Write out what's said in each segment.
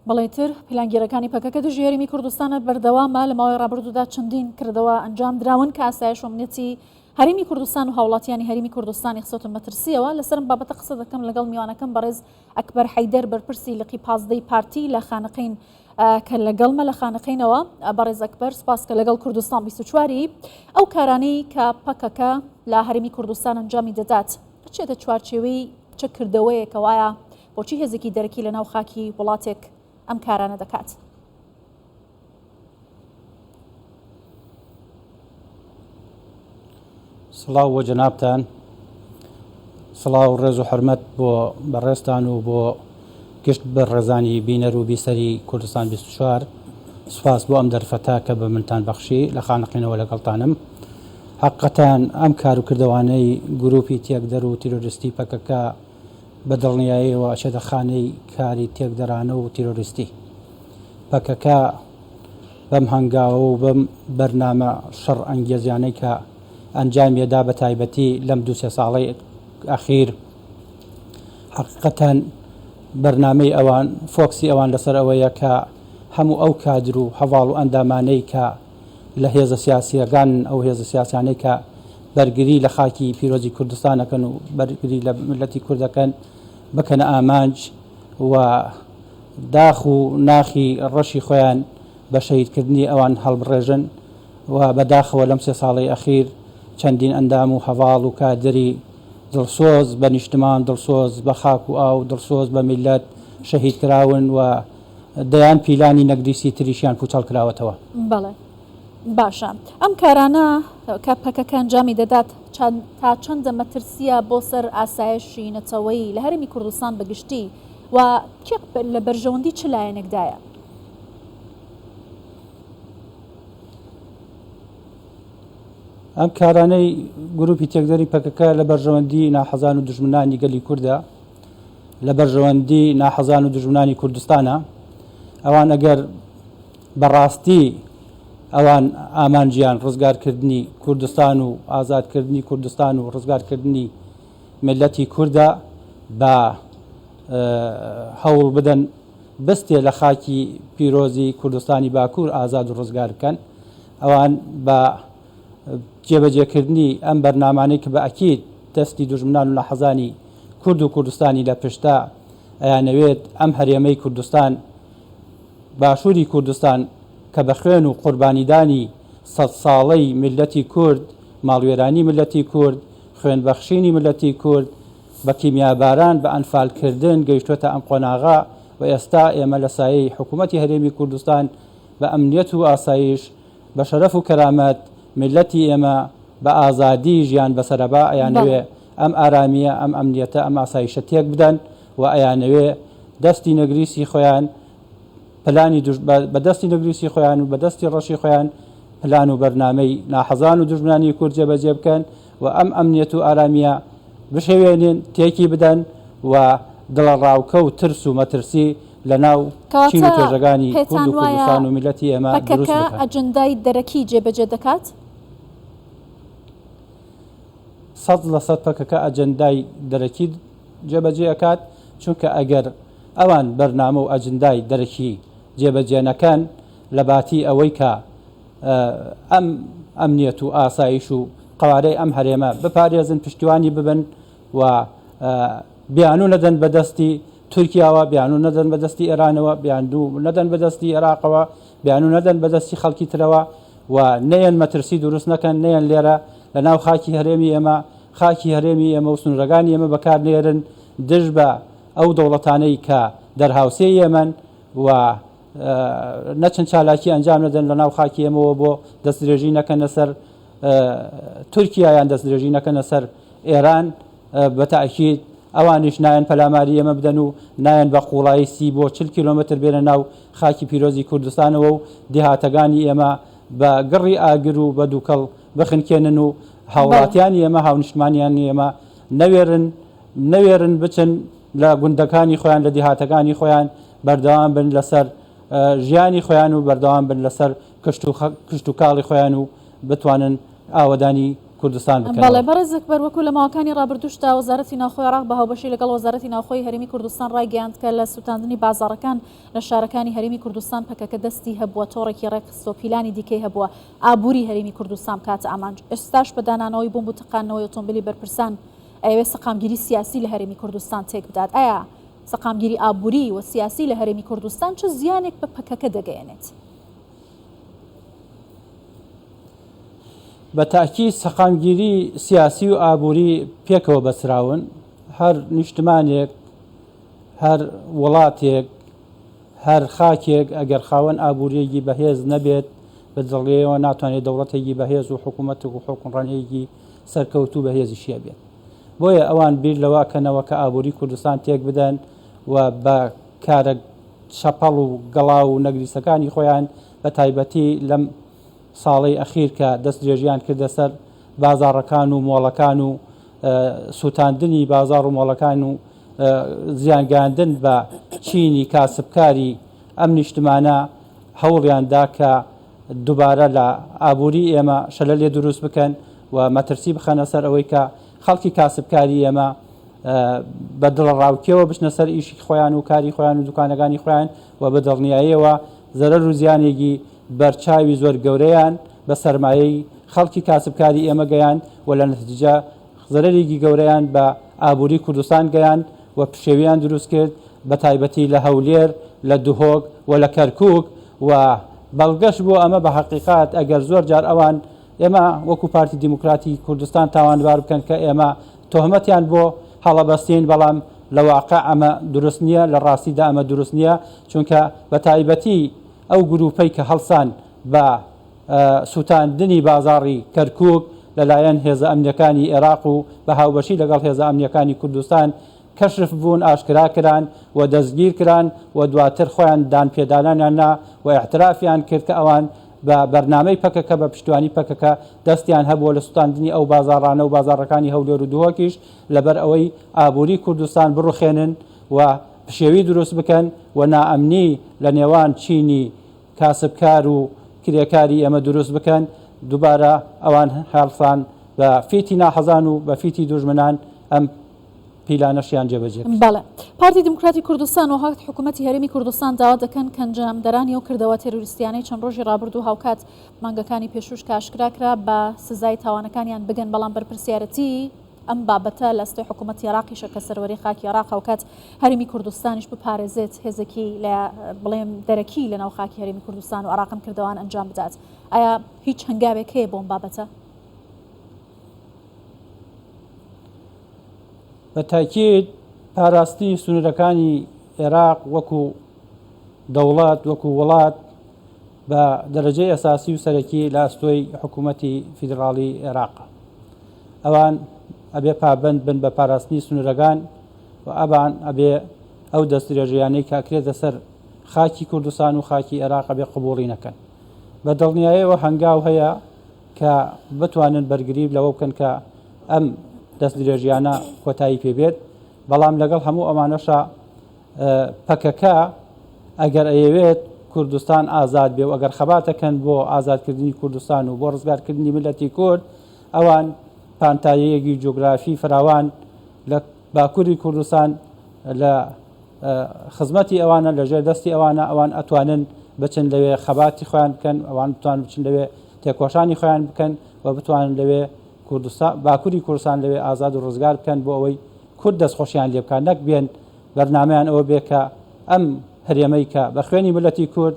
بەڵێتر پلانگیرەکانی پەکەکە دژی هەرێمی کوردستانە بەردەوامە لە ماوەی ڕابردوودا چەندین کردەوە ئەنجام دراون کە ئاسایش وەمنێتی هەرێمی کوردستان و هاوڵاتیانی هەرێمی کوردستانی خسەوتن مەترسیەوە. لەسەرم بابەتە قسە دەکەم لەگەڵ میوانەکەم بەڕێز ئەکبەر حەیدەر بەرپرسی لقی 15 پارتی لە خانەقین کە لەگەڵمە لە خانەقینەوە. بەڕێز ئەکبەر سپاس کە لەگەڵ کوردستان 24 ئەو کارانەی کە پەکەکە لە هەرێمی کوردستان ئەنجامی دەدات بچێتە چوارچێوەی چه کردەوەیەکە وایە بۆچی هێزێکی دەرەکی لە ناو خاکی وڵاتێک ئەم کارانە دەکات؟ سڵاو بۆ جەنابتان، سڵاو و ڕێز و حرمەت بۆ بەڕێستان و بۆ گشت بە ڕێزانی بینەر و بیسەری کوردستان 24. سوپاس بۆ ئەم دەرفەتا کە بە منتان بەخشی لە خانەقینەوە لەگەڵتانم. حەقەتەن ئەم کار و کردەوانەی گروپی تێکدەر و تیرۆریستی پەکەکە بە دڵنیاییەوە ئەچێتە خانەی کاری تێکدەرانە و تیرۆریستی. پەکەکە بەم هەنگاوە و بەم بەرنامە شەڕ ئەنگێزیانەی کە ئەنجامێدا بە تایبەتی لەم 2-3 ساڵەی ئەخیر حەقیقەتەن بەرنامەی ئەوان فۆکسی ئەوان لەسەر ئەوەیە کە هەموو ئەو کادر و هەواڵ و ئەندامانەی کە لە هێزە سیاسیەکان ئەو هێزە سیاسیانەی کە بەرگری لە خاکی پیرۆزی کوردستانەکەن و بەرگری لە ملەتی کوردەکەن بکەنە ئامانج و داخ و ناخی ڕەشی خۆیان بە شەهیدکردنی ئەوان هەڵبڕێژن و بەداخەوە لەم 3 ساڵەی ئەخیر چەندین ئەندام و هەواڵ و کادری دڵسۆز بە نیشتمان، دڵسۆز بە خاک و ئاو، دڵسۆز بە میلەت شەهید کراون و دەیان پیلانی نەگریسی تریشیان پوچەڵ کراوەتەوە. بەڵێ باشە، ئەم کارانە کە پەکەکە ئەنجامی دەدات تا چەندە مەترسیە بۆ سەر ئاسایشی نەتەوەی لە هەرێمی کوردستان بەگشتی و لە بەرژەوەندی چ لایەنێکدایە؟ ئەم کارانەی گروپی تێکدەری پەکەکە لە بەرژەوەندی ناحەزان و دژمنانی گەلی کووردە، لە بەرژەوەندی ناحەزان و دژمنانی کوردستانە. ئەوان ئەگەر بەڕاستی ئەوان ئامانجیان ڕزگارکردنی کوردستان و ئازادکردنی کوردستان و ڕزگارکردنی ملەتی کووردە بە هەوڵ بدەن بستێ لە خاکی پیرۆزی کوردستانی باکوور ئازاد و ڕزگار بکەن، ئەوان بە جێبەجێکردنی ئەم بەرنامانەی کە بە ئەکید دەستی دوژمنان و ناحەزانی کورد و کوردستانی لە پشتا ئەیانەوێت ئەم هەرێمەی کوردستان باشووری کوردستان کە بە خوێن و قوربانیدانی 100 ساڵەی ملەتی کورد، ماڵوێرانی ملەتی کورد، خوێنبەخشینی ملەتی کورد بە کیمیاباران بە ئەنفالکردن گەیشتوێتە ئەم قۆناغا و ئێستا ئێمە لە سایەی حکوومەتی هەرێمی کوردستان بە ئەمنیەت و ئاسایش بە شەرەف و کەرامەت ملەتی ئێمە بە ئازادی ژیان بەسەرەبا ئەیانەوێ ئەم ئارامیە، ئەم ئەمنیەتە، ئەم ئاسایشە تێک بدەن و ئەیانەوێ دەستی نەگریسی خۆیان پلانی بەدەستی نەگریسی خۆیان و بەدەستی ڕەشی خۆیان پلان و بەرنامەی ناحەزان و دژمنانی کورد جێبەجێ بکەن و ئەم ئەمنیەت و ئارامیە بشێوێنن، تێکی بدەن و دڵە ڕاوکە و ترس و مەترسی لە ناو چین و توێژەکانی کورد و کوردستان و میلەتی ئێمە دروست بکەن. ئەجەندای دەرەکی جێبەجێ دەکات؟ 100% پەکەکە ئەجەندای دەرەکی جێبەجێ ئەکات، چونکە ئەگەر ئەوان بەرنامە و ئەجەندای دەرەکی جێبەجێ نەکەن لە باتی ئەوەی کە ئەم ئەمنیەت و ئاسایش و قوارەی ئەم هەرێمە بپارێزن، پشتیوانی ببن و بیانوو نەدەن بەدەستی تورکیاوە، بیانوو نەدەن بەدەستی ئێرانەوە، بیانوو نەدەن بەدەستی عێراقەوە، بیانوو نەدەن بەدەستی خەڵکی ترەوە و نەیەن مەترسی دروست نەکەن، نەیەن لێرە لە ناو خاکی هەرێمی ئێمە، خاکی هەرێمی ئێمە و سنوورەکانی ئێمە بەکار نێرن دژ بە ئەو دەوڵەتانەی کە دەرهاوسێ ئێمەن و نەچەند چالاکی ئەنجام نەدەن لە ناو خاکی ئێمەوە بۆ دەستدرێژی نەکەنە سەر تورکیا یان دەستدرێژی نەکەنە سەر ئێران. بە تاکید ئەوانیش نایەن پەلاماری ئێمە بدەن و نایەن بە قوڵایی 30 بۆ 40 کیلۆمەتر بێنە ناو خاکی پیرۆزی کوردستانەوە و دێهاتەکانی ئێمە بە گڕی ئاگر و بە دووکەڵ بخنکێنن و هاوڵاتیانی ئێمە هاونیشتمانیانی ئێمە نەوێرن بچن لە گوندەکانی خۆیان، لە دێهاتەکانی خۆیان بەردەوام بن لەسەر ژیانی خۆیان و بەردەوام بن لەسەر کشت و کاڵی خۆیان و بتوانن ئاوەدانی کوردستان بەڵێ بکەن. بەڕێزێک بەروەکو لە ماوەکانی ڕابردوشتا وەزارەتی ناوخۆی عێراق بە هاوبەشی لەگەڵ وەزارەتی ناوخۆی هەرێمی کوردستان ڕایگەیاند کە لە سوتاندنی بازاڕەکان لە شارەکانی هەرێمی کوردستان پەکەکە دەستی هەبووە تۆڕێکی ڕێکخستۆ پیلانی دیکەی هەبووە ئابووری هەرێمی کوردستان کاتە ئامانج ئێستاش بەدانانەوەی بۆمب و تەقانەوەی ئۆتۆمبیلی بەرپرسان ئەوێ سەقامگیری سیاسی لە هەرێمی کوردستان تێک بدات. ئایا سەقامگیری ئابووری و سیاسی لە هەرێمی کوردستان چه زیانێک بە پەکەکە دەگەیەنێت؟ بە تاکید سەقامگیری سیاسی و ئابووری پێکەوە بەسراون. هەر نیشتمانێک، هەر وڵاتێک، هەر خاکێک ئەگەر خاوەن ئابووریەکی بەهێز نەبێت بە دڵێەوە ناتوانێت دەوڵەتێکی بەهێز و حکوومەتێک و حکومڕانەیەکی سەرکەوتوو بەهێزیشیە بێت. بۆیە ئەوان بیر لەواکەنەوە کە ئابووری کوردستان تێک بدەن و بە کارە شەپەڵ و گەڵا و نەگریسەکانی خۆیان بە تایبەتی لەم ساڵی ئەخیر کە دەست درێژیان کردە سەر بازاڕەکان و مۆڵەکان و سوتاندنی بازار و مۆڵەکان و زیانگاندن بە چینی کاسبکاری ئەم نیشتمانە هەوڵیاندا کە دووبارە لە ئابووری ئێمە شەلە لێ دروست بکەن و مەترسی بخەنە سەر ئەوەی کە خەڵکی کاسبکاری ئێمە بە دڵڕاوکیەوە بچنە سەر ئیشی خۆیان و کاری خۆیان و دوکانەکانی خۆیان و بە دڵنیاییەوە زەرەر و زیانێکی بەرچاوی زۆر گەورەیان بە سەرمایەی خەڵکی کاسبکاری ئێمە گەیان و لە نەتیجە زەرەرێکی گەورەیان بە ئابووری کوردستان گەیان و پشێویان دروست کرد بە تایبەتی لە هەولێر، لە دوهۆک و لە کەرکووک و بەڵگەش بۆ ئەمە بە حەقیقات ئەگەر زۆر جار ئەوان ئێمە وەکو پارتی دیموکراتی کوردستان تاوانبار بکەن کە ئێمە تۆهمەتیان بۆ هەڵەبەستین، بەڵام لە واقع ئەمە دروست نییە، لە ڕاستیدا ئەمە دروست نییە، چونکە بە تایبەتی ئەو گروپەی کە هەڵسان بە سوتاندنی بازاڕی کەرکووک لەلایەن هێزە ئەمنیەکانی عێراق و بە هاوبەشی لەگەڵ هێزە ئەمنیەکانی کوردستان کەشف بوون، ئاشکرا کران و دەستگیر کران و دواتر خۆیان دانپێدانانیاننا و اعترافیان کرد کە ئەوان بە بەرنامەی پەکەکە بە پشتیوانی پەکەکە دەستیان هەبووە لە سوتاندنی ئەو بازاڕانە و بازاڕەکانی هەولێر و دووەکیش لەبەر ئەوەی ئابووری کوردستان بڕوخێنن و پشێوی دروست بکەن و نائەمنی لە نێوان چینی کاسبکار و کرێکاری ئەمە دروست بکەن. دووبارە ئەوان هەڵسان بە فیتی ناحەزان و بە فیتی دوژمنان ئەم پیلانەشیان جێبەجێ. بەڵێ پارتی دیموکراتی کوردستان و هەڵات حکوومەتی هەرێمی کوردستان داوا دەکەن کە ئەنجامدەرانی و کردەوە تێروریستیانەی چەند ڕۆژی ڕابردوو هاوکات مانگەکانی پێشوش کاشکراکرا بە سزای تاوانەکانیان بگەن، بەڵام بەرپرسیارەتی ئەم بابەتە لە ئەستۆی حکوومەتی عێراقیشە کە سەروەری خاکی عێراق هاوکات هەرێمی کوردستانیش بپارێزێت هێزێکی لە بڵێم دەرەکی لە ناو خاکی هەرێمی کوردستان و عێراقم کردەوەیان ئەنجام بدات. ئایا هیچ هەنگاوێک هەیە بۆ ئەم بابەتە؟ بە تاکید پاراستنی سنوورەکانی عێراق وەکو دەوڵات وەکو وڵات بە دەرەجەی ئەساسی و سەرەکی لە ئەستۆی حکوومەتی فیدراڵی عێراق. ئەوان ئەبێ پابند بن بە پاراستنی سنوورەکان و ئەبان ئەبێ ئەو دەستدرێژیانەی کاکرێتە سەر خاکی کوردستان و خاکی عێراق ئەبێ قبوڵی نەکەن. بە دڵنیاییەوە هەنگاو هەیە کە بتوانن بەرگری لەوە بکەن کە ئەم دەست درێژیانە کۆتایی پێبێت، بەڵام لەگەڵ هەموو ئەمانەشە پەکەکە ئەگەر ئەیەوێت کوردستان ئازاد بێ و ئەگەر خەباتەکەن بۆ ئازادکردنی کوردستان و بۆ ڕزگارکردنی ملەتی کورد، ئەوان پانتاییەکی جۆگرافی فراوان لە باکووری کوردستان لە خزمەتی ئەوانە لەژێر دەستی ئەوانە، ئەوان ئەتوانن بچن لەوێ خەباتی خۆیان بکەن، ئەوان بتوان بچن لەوێ تێکۆشانی خۆیان بکەن و بتوانن لەوێ باکووری کوردستان لەوێ ئازاد و ڕزگار بکەن بۆ ئەوەی کورد دەستخۆشیان لێ بکەن، نەک بێن بەرنامەیان ئەوە بێ کە ئەم هەرێمەی کە بە خوێنی ملەتی کورد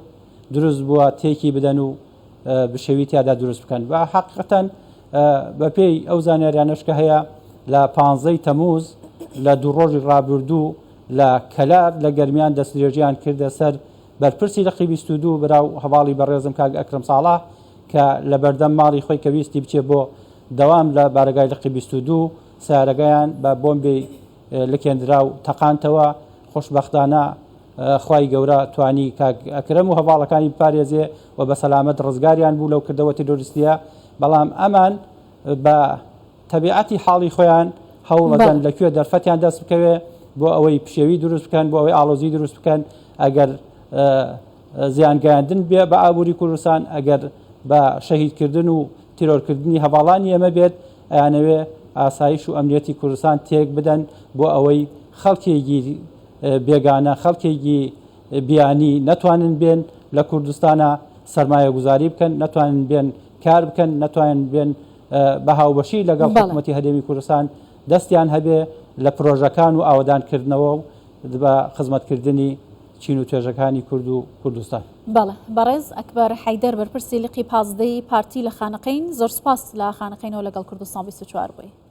دروست بووە تێکی بدەن و بشێوی تیادا دروست بکەن. بە حەقیقەتەن بەپێی ئەو زانیاریانەش کە هەیە لە 15 تەمووز لە دوو ڕۆژی ڕابردوو لە کەلار لە گەرمیان دەستدرێژیان کردە سەر بەرپرسی لەقی 22 براو هەواڵی بەڕێزم کاک ئەکرەم ساڵح کە لە بەردەم ماڵی خۆی کە ویستی بچێ بۆ دەوام لە بارگای لەقی 22 سیارەکەیان بە بۆمبی لکێنرا و تەقانتەوە. خۆشبەختانە خوای گەورە توانی کاک ئەکرەم و هەواڵەکانی بپارێزێ و بە سەلامەت ڕزگاریان بوو لەو کردەوە تێرۆریستیە، بەڵام ئەمان بە تەبیعەتی حاڵی خۆیان هەوڵەدەن لەکوێ دەرفەتیان دەست بکەوێ بۆ ئەوەی پشێوی دروست بکەن، بۆ ئەوەی ئاڵۆزی دروست بکەن، ئەگەر زیانگەیاندن بێ بە ئابووری کوردستان، ئەگەر بە شەهیدکردن و تیرۆرکردنی هەواڵانی ئێمە بێت، ئەیانەوێ ئاسایش و ئەمنیەتی کوردستان تێک بدەن بۆ ئەوەی خەڵکێکی بێگانە خەڵکێکی بیانی نەتوانن بێن لە کوردستانە سەرمایە گوزاری بکەن، نەتوانن بێن کار بکەن، نەتوانن بێن بە هاوبەشی لەگەڵ حکوومەتی هەرێمی کوردستان دەستیان هەبێ لە پرۆژەکان و ئاوادانکردنەوە و بە خزمەتکردنی چین و توێژەکانی کورد و کوردستان. بەڵێ بەڕێز ئەکبەر حەیدەر بەرپرسی لقی 15 پارتی لە خانەقین، زۆر سپاس لە خانەقینەوە لەگەڵ کوردستان 24 بووی.